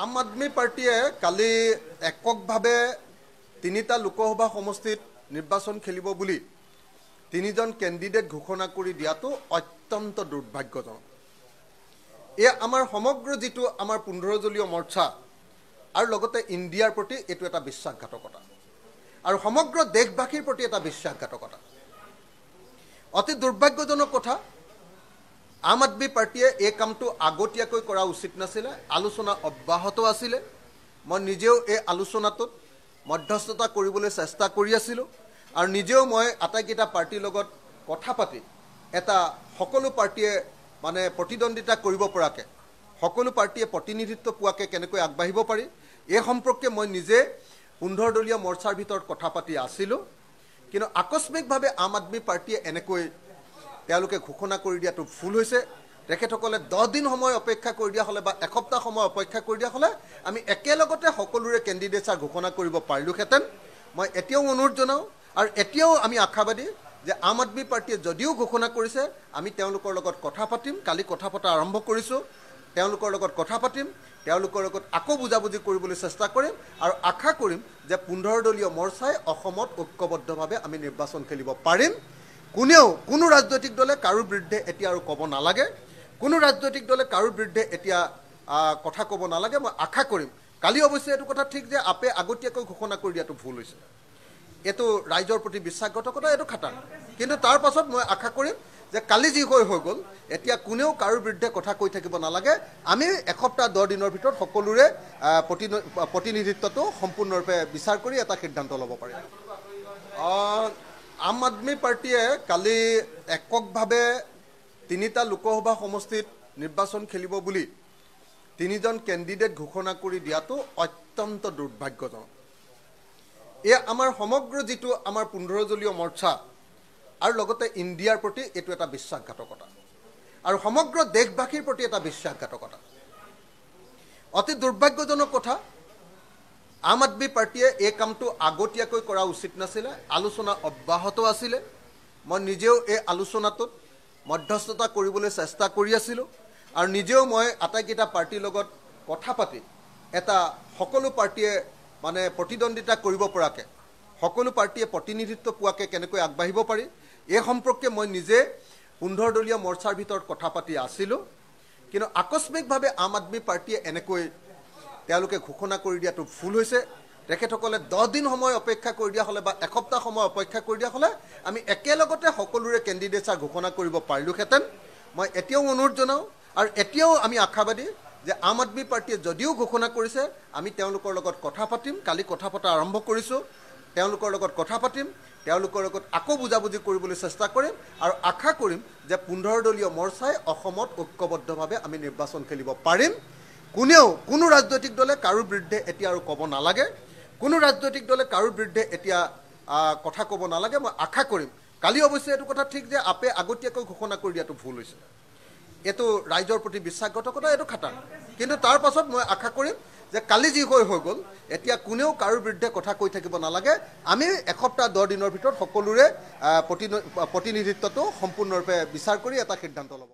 আম আদমি পাৰ্টিয়ে কালি এককভাৱে তিনিটা লোকসভা সমষ্টিত নিৰ্বাচন খেলিব বুলি তিনিজন কেণ্ডিডেট ঘোষণা কৰি দিয়াটো অত্যন্ত দুৰ্ভাগ্যজনক। এয়া আমাৰ সমগ্ৰ যিটো আমাৰ 15 দলীয় মৰ্চা আৰু লগতে ইণ্ডিয়াৰ প্ৰতি এইটো এটা বিশ্বাসঘাতকতা আৰু সমগ্ৰ দেশবাসীৰ প্ৰতি এটা বিশ্বাসঘাতকতা। অতি দুৰ্ভাগ্যজনক কথা, আম আদমি পাৰ্টিয়ে এই কামটো আগতীয়াকৈ কৰা উচিত নাছিলে। আলোচনা অব্যাহত আছিলে। মই নিজেও এই আলোচনাটোত মধ্যস্থতা কৰিবলৈ চেষ্টা কৰি আছিলোঁ আৰু নিজেও মই আটাইকেইটা পাৰ্টিৰ লগত কথা পাতি এটা সকলো পাৰ্টিয়ে মানে প্ৰতিদ্বন্দ্বিতা কৰিব পৰাকৈ, সকলো পাৰ্টিয়ে প্ৰতিনিধিত্ব পোৱাকৈ কেনেকৈ আগবাঢ়িব পাৰি এই সম্পৰ্কে মই নিজে 15 দলীয় মৰ্চাৰ ভিতৰত কথা পাতি আছিলোঁ। কিন্তু আকস্মিকভাৱে আম আদমি পাৰ্টিয়ে এনেকৈ তেওঁলোকে ঘোষণা কৰি দিয়াটো ভুল হৈছে। তেখেতসকলে 10 দিন সময় অপেক্ষা কৰি দিয়া হ'লে বা এসপ্তাহ সময় অপেক্ষা কৰি দিয়া হ'লে আমি একেলগতে সকলোৰে কেণ্ডিডেটছাৰ ঘোষণা কৰিব পাৰিলোহেঁতেন। মই এতিয়াও অনুৰোধ জনাওঁ আৰু এতিয়াও আমি আশাবাদী যে আম আদমি পাৰ্টিয়ে যদিও ঘোষণা কৰিছে আমি তেওঁলোকৰ লগত কথা পাতিম। কালি কথা পতা আৰম্ভ কৰিছোঁ। তেওঁলোকৰ লগত কথা পাতিম, তেওঁলোকৰ লগত আকৌ বুজাবুজি কৰিবলৈ চেষ্টা কৰিম আৰু আশা কৰিম যে 15 দলীয় মৰ্চাই অসমত ঐক্যবদ্ধভাৱে আমি নিৰ্বাচন খেলিব পাৰিম। কোনো ৰাজনৈতিক দলে কাৰোৰ বিৰুদ্ধে এতিয়া আৰু ক'ব নালাগে, কোনো ৰাজনৈতিক দলে কাৰোৰ বিৰুদ্ধে এতিয়া কথা ক'ব নালাগে। মই আশা কৰিম, কালি অৱশ্যে এইটো কথা ঠিক যে আপে আগতীয়াকৈ ঘোষণা কৰি দিয়াটো ভুল হৈছে। এইটো ৰাইজৰ প্ৰতি বিশ্বাসঘাতকতা, এইটো খাটাং। কিন্তু তাৰ পাছত মই আশা কৰিম যে কালি যি হৈ গ'ল এতিয়া কোনেও কাৰোৰ বিৰুদ্ধে কথা কৈ থাকিব নালাগে। আমি এসপ্তাহ 10 দিনৰ ভিতৰত সকলোৰে প্ৰতিনিধিত্বটো সম্পূৰ্ণৰূপে বিচাৰ কৰি এটা সিদ্ধান্ত ল'ব পাৰিম। আম আদমি পাৰ্টিয়ে কালি এককভাৱে তিনিটা লোকসভা সমষ্টিত নিৰ্বাচন খেলিব বুলি তিনিজন কেণ্ডিডেট ঘোষণা কৰি দিয়াটো অত্যন্ত দুৰ্ভাগ্যজনক। এয়া আমাৰ সমগ্ৰ যিটো আমাৰ 15 দলীয় মৰ্চা আৰু লগতে ইণ্ডিয়াৰ প্ৰতি এইটো এটা বিশ্বাসঘাতকতা আৰু সমগ্ৰ দেশবাসীৰ প্ৰতি এটা বিশ্বাসঘাতকতা। অতি দুৰ্ভাগ্যজনক কথা, আম আদমি পাৰ্টিয়ে এই কামটো আগতীয়াকৈ কৰা উচিত নাছিলে। আলোচনা অব্যাহত আছিলে। মই নিজেও এই আলোচনাটোত মধ্যস্থতা কৰিবলৈ চেষ্টা কৰি আছিলোঁ আৰু নিজেও মই আটাইকেইটা পাৰ্টিৰ লগত কথা পাতি এটা সকলো পাৰ্টিয়ে মানে প্ৰতিদ্বন্দ্বিতা কৰিব পৰাকৈ, সকলো পাৰ্টিয়ে প্ৰতিনিধিত্ব পোৱাকৈ কেনেকৈ আগবাঢ়িব পাৰি এই সম্পৰ্কে মই নিজে 15 দলীয় মৰ্চাৰ ভিতৰত কথা পাতি আছিলোঁ। কিন্তু আকস্মিকভাৱে আম আদমি পাৰ্টিয়ে এনেকৈ তেওঁলোকে ঘোষণা কৰি দিয়াটো ভুল হৈছে। তেখেতসকলে 10 দিন সময় অপেক্ষা কৰি দিয়া হ'লে বা এসপ্তাহ সময় অপেক্ষা কৰি দিয়া হ'লে আমি একেলগতে সকলোৰে কেণ্ডিডেটছাৰ ঘোষণা কৰিব পাৰিলোহেঁতেন। মই এতিয়াও অনুৰোধ জনাওঁ আৰু এতিয়াও আমি আশাবাদী যে আম আদমি পাৰ্টিয়ে যদিও ঘোষণা কৰিছে আমি তেওঁলোকৰ লগত কথা পাতিম। কালি কথা পতা আৰম্ভ কৰিছোঁ। তেওঁলোকৰ লগত কথা পাতিম, তেওঁলোকৰ লগত আকৌ বুজাবুজি কৰিবলৈ চেষ্টা কৰিম আৰু আশা কৰিম যে 15 দলীয় মৰ্চাই অসমত ঐক্যবদ্ধভাৱে আমি নিৰ্বাচন খেলিব পাৰিম। কোনো ৰাজনৈতিক দলে কাৰোৰ বিৰুদ্ধে এতিয়া আৰু ক'ব নালাগে, কোনো ৰাজনৈতিক দলে কাৰোৰ বিৰুদ্ধে এতিয়া কথা ক'ব নালাগে। মই আশা কৰিম, কালি অৱশ্যে এইটো কথা ঠিক যে আপে আগতীয়াকৈ ঘোষণা কৰি দিয়াটো ভুল হৈছে। এইটো ৰাইজৰ প্ৰতি বিশ্বাসঘাতকতা, এইটো খাটাং। কিন্তু তাৰ পাছত মই আশা কৰিম যে কালি যি হৈ গ'ল এতিয়া কোনেও কাৰোৰ বিৰুদ্ধে কথা কৈ থাকিব নালাগে। আমি এসপ্তাহ 10 দিনৰ ভিতৰত সকলোৰে প্ৰতিনিধিত্বটো সম্পূৰ্ণৰূপে বিচাৰ কৰি এটা সিদ্ধান্ত ল'ব।